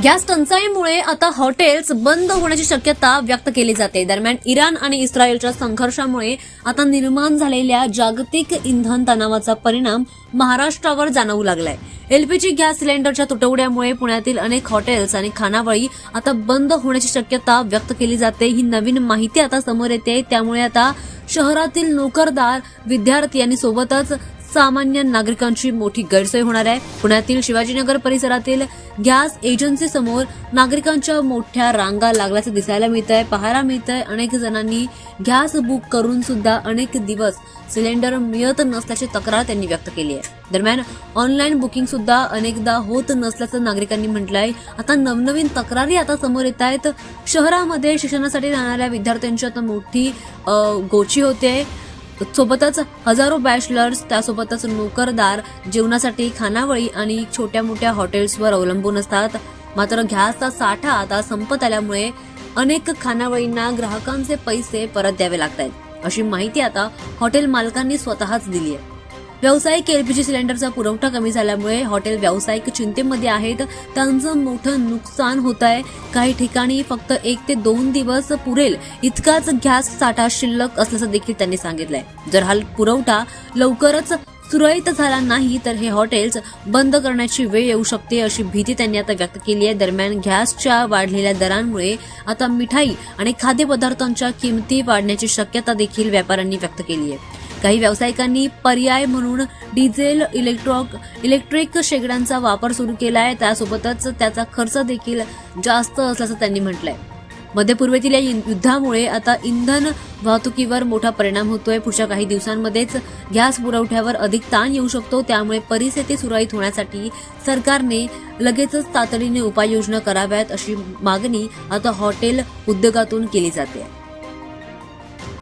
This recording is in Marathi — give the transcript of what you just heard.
गॅस टंचाईमुळे आता हॉटेल्स बंद होण्याची शक्यता व्यक्त केली जाते। दरम्यान इराण आणि इस्रायलच्या संघर्षामुळे आता निर्माण झालेल्या जागतिक इंधन तणावाचा परिणाम महाराष्ट्रावर जाणवू लागलाय। एलपीजी गॅस सिलेंडरच्या तुटवड्यामुळे पुण्यातील अनेक हॉटेल्स आणि खानावळी आता बंद होण्याची शक्यता व्यक्त केली जाते। ही नवीन माहिती आता समोर येते, त्यामुळे आता शहरातील नोकरदार, विद्यार्थी आणि सोबतच सामान्य नागरिकांची मोठी गैरसोय होणार आहे। पुण्यातील शिवाजीनगर परिसरातील गॅस एजन्सी समोर नागरिकांच्या मोठ्या रांगा लागल्याचं दिसायला मिळतंय, पाहायला मिळतंय। अनेक जणांनी गॅस बुक करून सुद्धा अनेक दिवस सिलेंडर मिळत नसल्याची तक्रार त्यांनी व्यक्त केली आहे। दरम्यान ऑनलाईन बुकिंग सुद्धा अनेकदा होत नसल्याचं नागरिकांनी म्हटलंय। आता नवनवीन तक्रारी आता समोर येत आहेत। शहरामध्ये शिक्षणासाठी राहणाऱ्या विद्यार्थ्यांची आता मोठी गोची होते। सोबतच हजारो बॅचलर्स, त्यासोबतच नोकरदार जेवणासाठी खानावळी आणि छोट्या मोठ्या हॉटेल्सवर अवलंबून असतात। मात्र गॅसचा साठा आता संपत आल्यामुळे अनेक खानावळींना ग्राहकांचे पैसे परत द्यावे लागत आहेत, अशी माहिती आता हॉटेल मालकांनी स्वतःच दिली आहे। व्यावसायिक एलपीजी सिलेंडरचा पुरवठा कमी झाल्यामुळे हॉटेल व्यावसायिक चिंतेमध्ये आहेत, त्यांचं मोठं नुकसान होत आहे। काही ठिकाणी फक्त 1 ते 2 दिवस पुरेल इतकाच गॅस साठा शिल्लक असल्याचं देखील त्यांनी सांगितलंय। जर हा पुरवठा लवकरच सुरळीत झाला नाही तर हे हॉटेल्स बंद करण्याची वेळ येऊ शकते, अशी भीती त्यांनी आता व्यक्त केली आहे। दरम्यान गॅसच्या वाढलेल्या दरांमुळे आता मिठाई आणि खाद्यपदार्थांच्या किमती वाढण्याची शक्यता देखील व्यापाऱ्यांनी व्यक्त केली आहे। काही व्यावसायिकांनी पर्याय म्हणून डिझेल, इलेक्ट्रिक शेगड्यांचा वापर सुरू केलाय, त्यासोबतच त्याचा खर्च देखील जास्त असल्याचं त्यांनी म्हटलंय। मध्य पूर्वेतील या युद्धामुळे आता इंधन वाहतुकीवर मोठा परिणाम होतोय। पुढच्या काही दिवसांमध्येच गॅस पुरवठ्यावर अधिक ताण येऊ शकतो, त्यामुळे परिस्थिती सुरळीत होण्यासाठी सरकारने लगेचच तातडीने उपाययोजना कराव्यात, अशी मागणी आता हॉटेल उद्योगातून केली जाते।